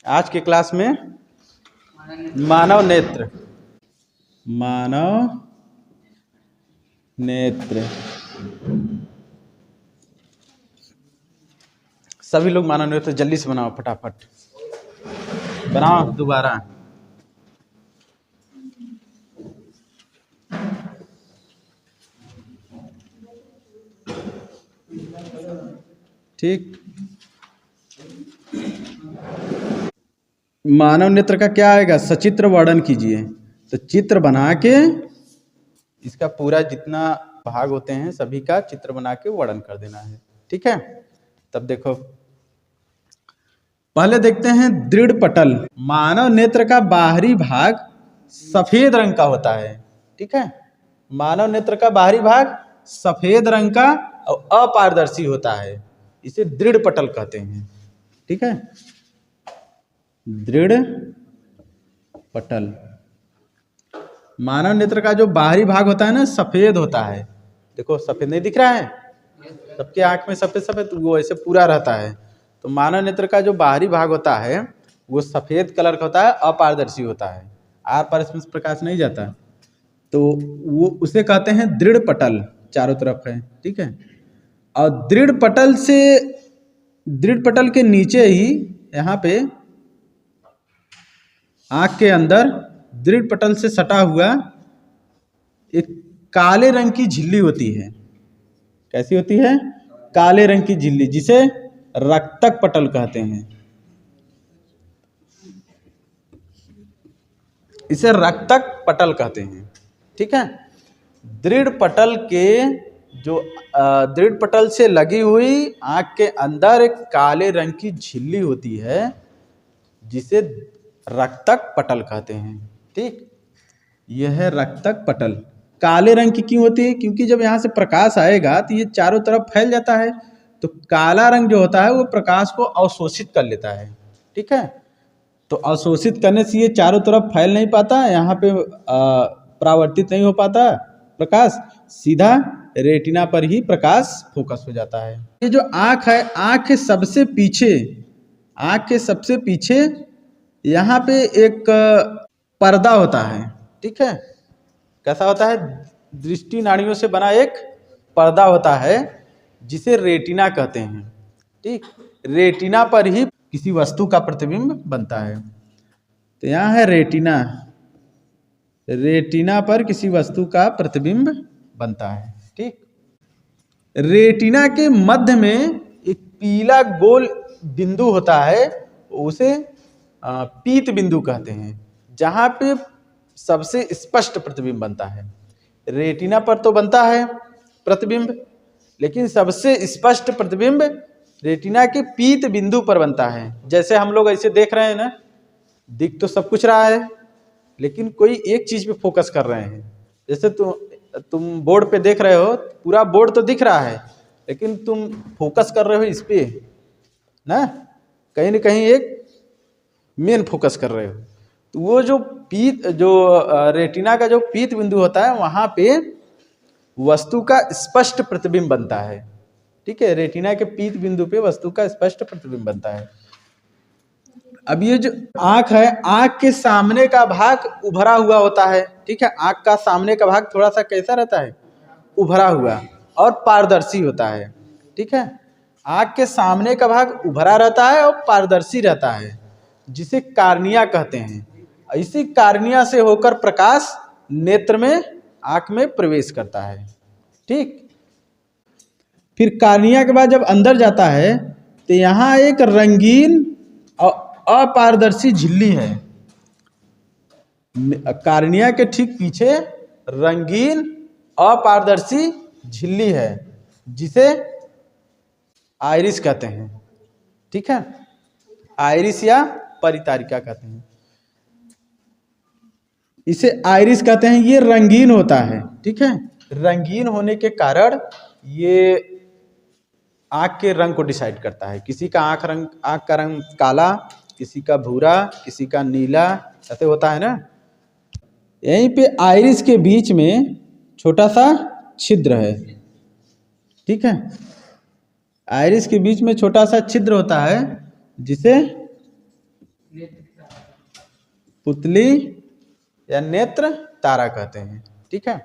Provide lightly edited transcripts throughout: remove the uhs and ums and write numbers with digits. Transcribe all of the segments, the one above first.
आज के क्लास में मानव नेत्र, मानव नेत्र। सभी लोग मानव नेत्र जल्दी से बनाओ, फटाफट बनाओ दोबारा। ठीक, मानव नेत्र का क्या आएगा? सचित्र वर्णन कीजिए। तो चित्र बना के इसका पूरा जितना भाग होते हैं सभी का चित्र बना के वर्णन कर देना है। ठीक है, तब देखो पहले देखते हैं दृढ़ पटल। मानव नेत्र का बाहरी भाग सफेद रंग का होता है। ठीक है, मानव नेत्र का बाहरी भाग सफेद रंग का और अपारदर्शी होता है, इसे दृढ़ पटल कहते हैं। ठीक है, दृढ़ पटल। मानव नेत्र का जो बाहरी भाग होता है ना, सफेद होता है। देखो सफेद नहीं दिख रहा है, सबके आंख में सफेद सफेद वो ऐसे पूरा रहता है। तो मानव नेत्र का जो बाहरी भाग होता है वो सफेद कलर का होता है, अपारदर्शी होता है, आर पार इसमें प्रकाश नहीं जाता। तो वो उसे कहते हैं दृढ़ पटल, चारों तरफ है। ठीक है, और दृढ़ पटल के नीचे ही यहाँ पे आँख के अंदर दृढ़ पटल से सटा हुआ एक काले रंग की झिल्ली होती है। कैसी होती है? काले रंग की झिल्ली, जिसे रक्तक पटल कहते हैं। इसे रक्तक पटल कहते हैं। ठीक है, दृढ़ पटल से लगी हुई आँख के अंदर एक काले रंग की झिल्ली होती है, जिसे रक्तक पटल कहते हैं। ठीक, यह है रक्तक पटल। काले रंग की क्यों होती है? क्योंकि जब यहाँ से प्रकाश आएगा तो ये चारों तरफ फैल जाता है, तो काला रंग जो होता है वो प्रकाश को अवशोषित कर लेता है। ठीक है, तो अवशोषित करने से ये चारों तरफ फैल नहीं पाता, यहाँ पे परावर्तित नहीं हो पाता प्रकाश, सीधा रेटिना पर ही प्रकाश फोकस हो जाता है। ये जो आँख है, आँख के सबसे पीछे यहाँ पे एक पर्दा होता है। ठीक है, कैसा होता है? दृष्टि नाड़ियों से बना एक पर्दा होता है, जिसे रेटिना कहते हैं। ठीक, रेटिना पर ही किसी वस्तु का प्रतिबिंब बनता है। तो यहाँ है रेटिना, रेटिना पर किसी वस्तु का प्रतिबिंब बनता है। ठीक, रेटिना के मध्य में एक पीला गोल बिंदु होता है, उसे पीत बिंदु कहते हैं, जहाँ पे सबसे स्पष्ट प्रतिबिंब बनता है। रेटिना पर तो बनता है प्रतिबिंब, लेकिन सबसे स्पष्ट प्रतिबिंब रेटिना के पीत बिंदु पर बनता है। जैसे हम लोग ऐसे देख रहे हैं ना, दिख तो सब कुछ रहा है, लेकिन कोई एक चीज पे फोकस कर रहे हैं। जैसे तुम बोर्ड पे देख रहे हो, पूरा बोर्ड तो दिख रहा है, लेकिन तुम फोकस कर रहे हो इस पे ना कहीं एक मेन फोकस कर रहे हो। तो वो जो रेटिना का जो पीत बिंदु होता है, वहां पे वस्तु का स्पष्ट प्रतिबिंब बनता है। ठीक है, रेटिना के पीत बिंदु पे वस्तु का स्पष्ट प्रतिबिंब बनता है। अब ये जो आंख है, आंख के सामने का भाग उभरा हुआ होता है। ठीक है, आंख का सामने का भाग थोड़ा सा कैसा रहता है? उभरा हुआ और पारदर्शी होता है। ठीक है, आंख के सामने का भाग उभरा रहता है और पारदर्शी रहता है, जिसे कार्निया कहते हैं। इसी कार्निया से होकर प्रकाश नेत्र में, आंख में प्रवेश करता है। ठीक, फिर कार्निया के बाद जब अंदर जाता है तो यहाँ एक रंगीन और अपारदर्शी झिल्ली है। कार्निया के ठीक पीछे रंगीन अपारदर्शी झिल्ली है, जिसे आइरिस कहते हैं। ठीक है, आइरिस या परितारिका कहते हैं। इसे आइरिस कहते हैं। ये रंगीन होता है। ठीक है, रंगीन होने के कारण ये आँख के रंग को डिसाइड करता है। किसी का आँख का रंग काला, किसी का भूरा, किसी का नीला, ऐसे होता है ना। यहीं पे आइरिस के बीच में छोटा सा छिद्र है। ठीक है, आइरिस के बीच में छोटा सा छिद्र होता है, जिसे पुतली या नेत्र तारा कहते हैं। ठीक है,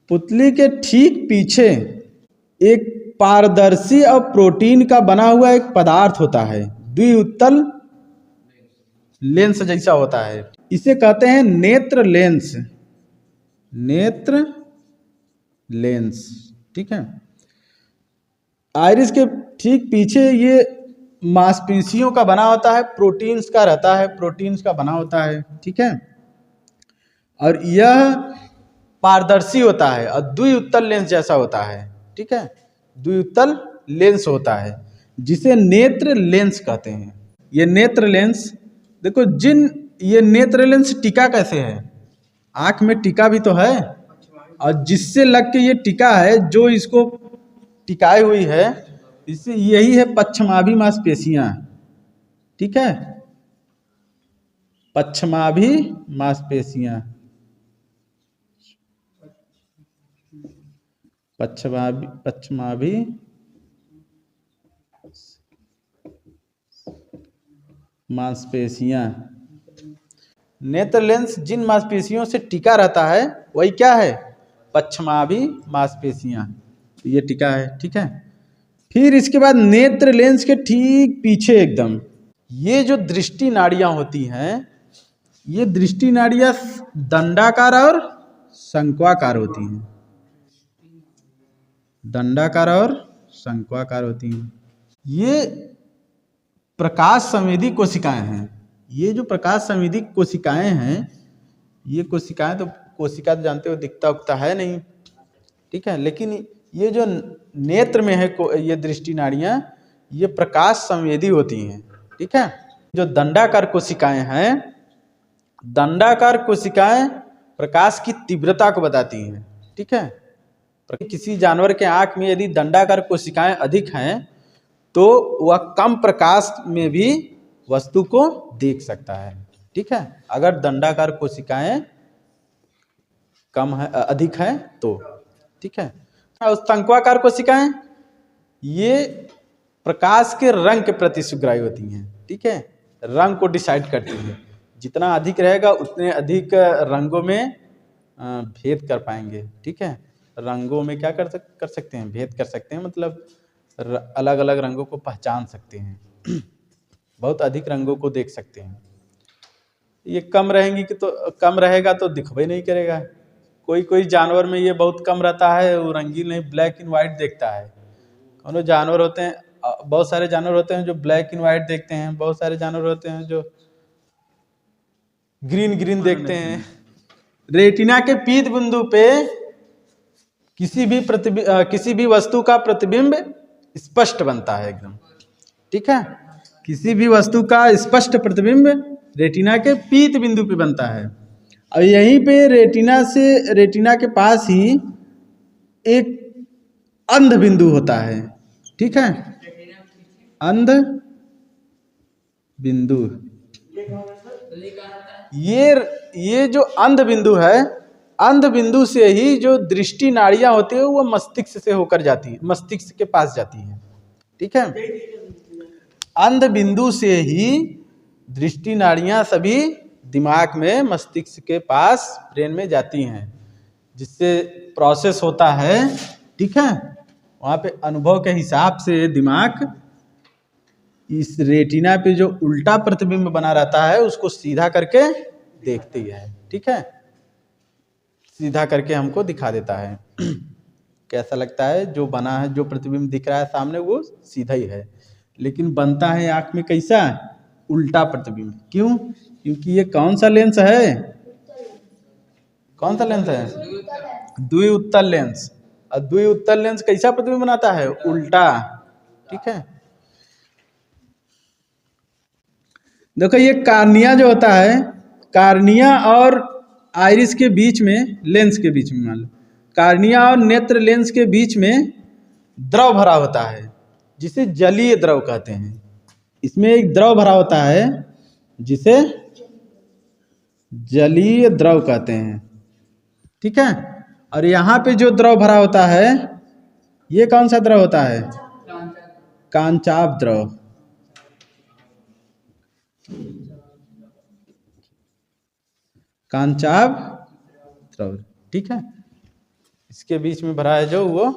पुतली के ठीक पीछे एक पारदर्शी और प्रोटीन का बना हुआ एक पदार्थ होता है, द्विउत्तल लेंस जैसा होता है। इसे कहते हैं नेत्र लेंस। नेत्र लेंस। ठीक है, आइरिस के ठीक पीछे ये मांसपेशियों का बना होता है, प्रोटीन्स का रहता है, प्रोटीन्स का बना होता है। ठीक है, और यह पारदर्शी होता है और द्विउत्तल लेंस जैसा होता है। ठीक है, द्विउत्तल लेंस होता है जिसे नेत्र लेंस कहते हैं। ये नेत्र लेंस देखो, ये नेत्र लेंस टिका कैसे है, आंख में टिका भी तो है, और जिससे लग के ये टिका है, जो इसको टिकाई हुई है, इससे यही है पश्चमाभि मांसपेशियां। ठीक है, पश्चमाभि मांसपेशियां, पश्चमाभि मांसपेशियां। नेत्र लेंस जिन मांसपेशियों से टिका रहता है वही क्या है, पश्चमाभि मांसपेशियां। ये टिका है। ठीक है, फिर इसके बाद नेत्र लेंस के ठीक पीछे एकदम ये जो दृष्टि नाड़ियां होती हैं, ये दृष्टि नाड़ियां दंडाकार और शंक्वाकार होती हैं। दंडाकार और शंक्वाकार होती हैं। ये प्रकाश संवेदी कोशिकाएं हैं। ये जो प्रकाश संवेदी कोशिकाएं हैं, ये कोशिकाएं तो कोशिका तो जानते हो दिखता उगता है नहीं। ठीक है, लेकिन ये जो नेत्र में है ये दृष्टि नाड़ियां, ये प्रकाश संवेदी होती हैं। ठीक है, जो दंडाकार कोशिकाएं हैं, दंडाकार कोशिकाएं प्रकाश की तीव्रता को बताती हैं। ठीक है, किसी जानवर के आंख में यदि दंडाकार कोशिकाएं अधिक हैं तो वह कम प्रकाश में भी वस्तु को देख सकता है। ठीक है, अगर दंडाकार कोशिकाएं कम है, अधिक है तो। ठीक है, और शंक्वाकार कोशिकाएं ये प्रकाश के रंग के प्रति सुग्राही होती हैं। ठीक है, रंग को डिसाइड करती हैं, जितना अधिक रहेगा उतने अधिक रंगों में भेद कर पाएंगे। ठीक है, रंगों में क्या कर सकते हैं, भेद कर सकते हैं, मतलब अलग अलग रंगों को पहचान सकते हैं, बहुत अधिक रंगों को देख सकते हैं। ये कम रहेंगी कि तो कम रहेगा तो दिखबे नहीं करेगा। कोई कोई जानवर में ये बहुत कम रहता है, वो रंगीन नहीं, ब्लैक एंड वाइट देखता है। कोनो जानवर होते हैं, बहुत सारे जानवर होते हैं जो ब्लैक एंड वाइट देखते हैं, बहुत सारे जानवर होते हैं जो ग्रीन ग्रीन देखते हैं। रेटिना के पीत बिंदु पे किसी भी वस्तु का प्रतिबिंब स्पष्ट बनता है एकदम। ठीक है, किसी भी वस्तु का स्पष्ट प्रतिबिंब रेटिना के पीत बिंदु पे बनता है। और यहीं पे रेटिना के पास ही एक अंध बिंदु होता है। ठीक है, अंध बिंदु, ये जो अंध बिंदु है, अंध बिंदु से ही जो दृष्टि नाड़ियां होती है वो मस्तिष्क से होकर जाती है, मस्तिष्क के पास जाती है। ठीक है, अंध बिंदु से ही दृष्टि नाड़ियां सभी दिमाग में, मस्तिष्क के पास, ब्रेन में जाती हैं, जिससे प्रोसेस होता है। ठीक है, वहाँ पे अनुभव के हिसाब से दिमाग इस रेटिना पे जो उल्टा प्रतिबिंब बना रहता है उसको सीधा करके देखती है। ठीक है, सीधा करके हमको दिखा देता है। कैसा लगता है, जो बना है, जो प्रतिबिंब दिख रहा है सामने वो सीधा ही है, लेकिन बनता है आँख में कैसा, उल्टा प्रतिबिंब। क्यों? क्योंकि ये कौन सा लेंस है, कौन सा लेंस है, द्विउत्तल लेंस। और द्विउत्तल लेंस कैसा प्रतिबिंब बनाता है, उल्टा। ठीक है, देखो ये कार्निया जो होता है, कार्निया और आइरिस के बीच में, लेंस के बीच में, मान लो कार्निया और नेत्र लेंस के बीच में द्रव भरा होता है, जिसे जलीय द्रव कहते हैं। इसमें एक द्रव भरा होता है जिसे जलीय द्रव कहते हैं। ठीक है, और यहाँ पे जो द्रव भरा होता है ये कौन सा द्रव होता है, कांचाभ द्रव। कांचाभ द्रव, ठीक है। इसके बीच में भरा है जो वो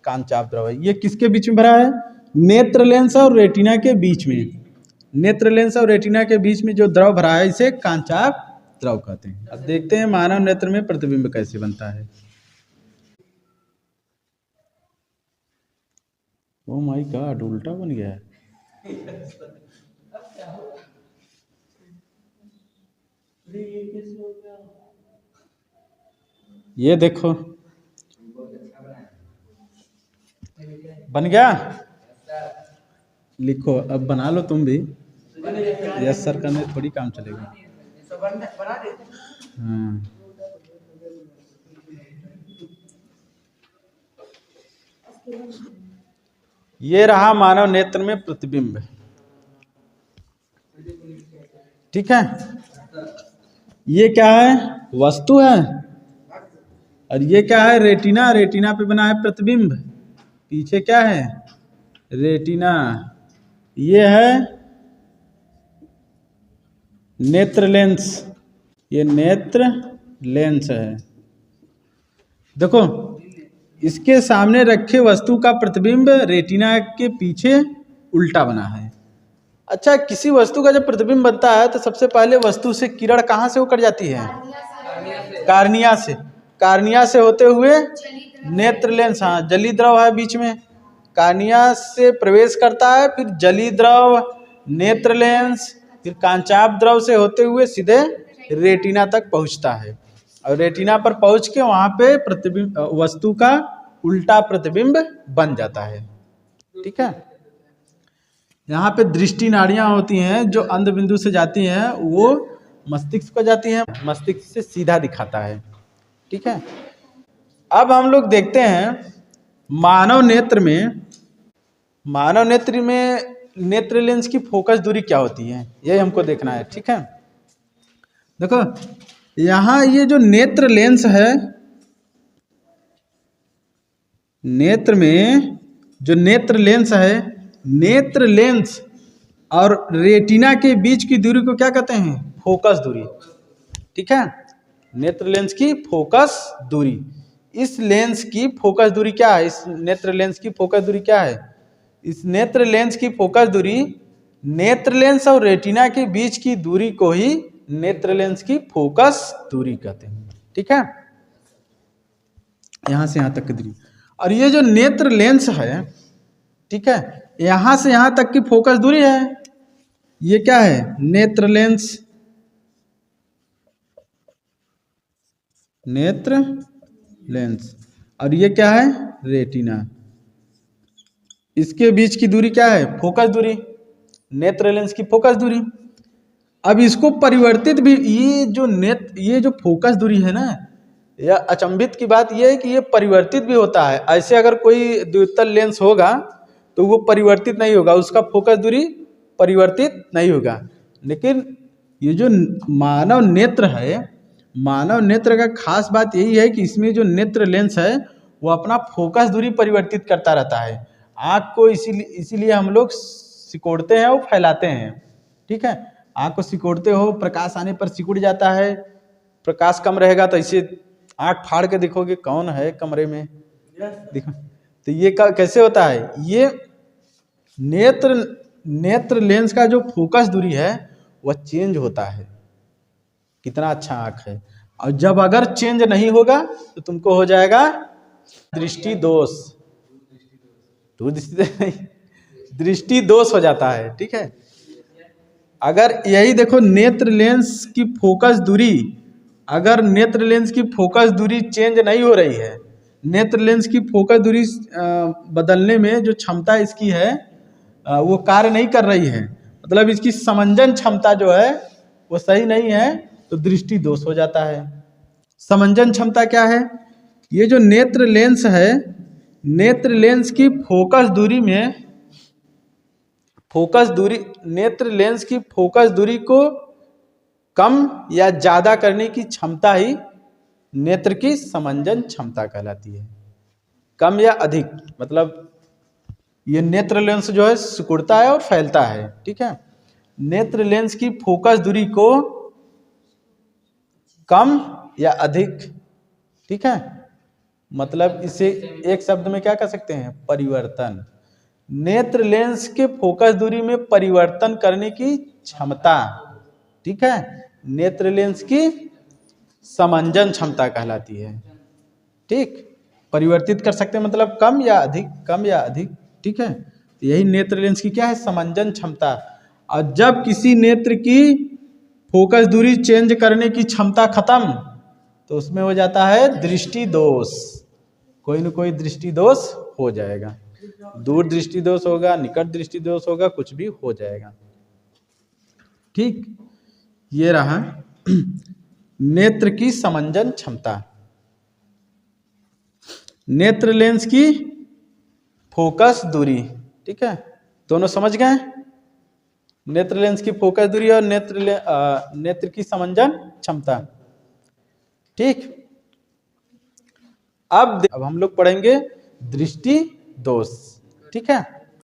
कांचाभ द्रव है। ये किसके बीच में भरा है? नेत्र लेंस और रेटिना के बीच में। नेत्र लेंस और रेटिना के बीच में जो द्रव भरा है इसे कांचाभ द्रव कहते हैं। अब देखते हैं मानव नेत्र में प्रतिबिंब कैसे बनता है। ओ माय गॉड, उल्टा बन गया है। ये देखो बन गया। लिखो, अब बना लो तुम भी। यस सर करने थोड़ी काम चलेगा। हाँ, ये रहा मानव नेत्र में प्रतिबिंब, ठीक है। ये क्या है? वस्तु है। और ये क्या है? रेटिना। रेटिना पे बना है प्रतिबिंब। पीछे क्या है? रेटिना। ये है नेत्र लेंस। ये नेत्र लेंस है। देखो, इसके सामने रखे वस्तु का प्रतिबिंब रेटिना के पीछे उल्टा बना है। अच्छा, किसी वस्तु का जब प्रतिबिंब बनता है तो सबसे पहले वस्तु से किरण कहाँ से होकर जाती है? कार्निया से। कार्निया से होते हुए नेत्र लेंस, हाँ जली द्रव है बीच में, कार्निया से प्रवेश करता है, फिर जली द्रव, नेत्र लेंस, फिर कांचाभ द्रव से होते हुए सीधे रेटिना तक पहुंचता है। और रेटिना पर पहुंच के वहां पे प्रतिबिंब, वस्तु का उल्टा प्रतिबिंब बन जाता है, ठीक है। यहाँ पे दृष्टि नाड़ियां होती हैं जो अंध बिंदु से जाती हैं, वो मस्तिष्क को जाती हैं, मस्तिष्क से सीधा दिखाता है, ठीक है। अब हम लोग देखते हैं मानव नेत्र में। मानव नेत्र में नेत्र लेंस की फोकस दूरी क्या होती है, यही हमको देखना है, ठीक है। देखो, यहाँ ये जो नेत्र लेंस है, नेत्र में जो नेत्र लेंस है, नेत्र लेंस और रेटिना के बीच की दूरी को क्या कहते हैं? फोकस दूरी, ठीक है। नेत्र लेंस की फोकस दूरी। इस लेंस की फोकस दूरी क्या है? इस नेत्र लेंस की फोकस दूरी क्या है? इस नेत्र लेंस की फोकस दूरी नेत्र लेंस और रेटिना के बीच की दूरी को ही नेत्र लेंस की फोकस दूरी कहते हैं, ठीक है। यहां से यहां तक की दूरी। और ये जो नेत्र लेंस है, ठीक है, यहां से यहां तक की फोकस दूरी है। ये क्या है? नेत्र लेंस। नेत्र लेंस। और ये क्या है? रेटिना। इसके बीच की दूरी क्या है? फोकस दूरी। नेत्र लेंस की फोकस दूरी। अब इसको परिवर्तित भी, ये जो फोकस दूरी है ना, यह अचंभित की बात यह है कि ये परिवर्तित भी होता है। ऐसे अगर कोई द्वितल लेंस होगा तो वो परिवर्तित नहीं होगा, उसका फोकस दूरी परिवर्तित नहीं होगा। लेकिन ये जो मानव नेत्र है, मानव नेत्र का खास बात यही है कि इसमें जो नेत्र लेंस है वो अपना फोकस दूरी परिवर्तित करता रहता है। आँख को इसीलिए हम लोग सिकोड़ते हैं और फैलाते हैं, ठीक है। आँख को सिकोड़ते हो, प्रकाश आने पर सिकुड़ जाता है। प्रकाश कम रहेगा तो इसे आँख फाड़ के देखोगे कौन है कमरे में, देखो। तो ये कैसे होता है? ये नेत्र लेंस का जो फोकस दूरी है वह चेंज होता है। कितना अच्छा आँख है। और जब अगर चेंज नहीं होगा तो तुमको हो जाएगा दृष्टि दोष। दृष्टि दोष हो जाता है, ठीक है। अगर यही देखो, नेत्र लेंस की फोकस दूरी, अगर नेत्र लेंस की फोकस दूरी चेंज नहीं हो रही है, नेत्र लेंस की फोकस दूरी बदलने में जो क्षमता इसकी है वो कार्य नहीं कर रही है, मतलब इसकी समंजन क्षमता जो है वो सही नहीं है, तो दृष्टि दोष हो जाता है। समंजन क्षमता क्या है? ये जो नेत्र लेंस है, नेत्र लेंस की फोकस दूरी में, फोकस दूरी, नेत्र लेंस की फोकस दूरी को कम या ज्यादा करने की क्षमता ही नेत्र की समंजन क्षमता कहलाती है। कम या अधिक, मतलब ये नेत्र लेंस जो है सिकुड़ता है और फैलता है, ठीक है। नेत्र लेंस की फोकस दूरी को कम या अधिक, ठीक है। मतलब इसे एक शब्द में क्या कह सकते हैं, परिवर्तन। नेत्र लेंस के फोकस दूरी में परिवर्तन करने की क्षमता, ठीक है, नेत्र लेंस की समंजन क्षमता कहलाती है, ठीक। परिवर्तित कर सकते हैं मतलब कम या अधिक, कम या अधिक, ठीक है। तो यही नेत्र लेंस की क्या है, समंजन क्षमता। और जब किसी नेत्र की फोकस दूरी चेंज करने की क्षमता खत्म, तो उसमें हो जाता है दृष्टि दोष। कोई न कोई दृष्टि दोष हो जाएगा, दूर दृष्टि दोष होगा, निकट दृष्टि दोष होगा, कुछ भी हो जाएगा, ठीक। ये रहा नेत्र की समंजन क्षमता। नेत्र लेंस की फोकस दूरी, ठीक है, दोनों समझ गए। नेत्र लेंस की फोकस दूरी और नेत्र की समंजन क्षमता, ठीक। अब हम लोग पढ़ेंगे दृष्टि दोष, ठीक है।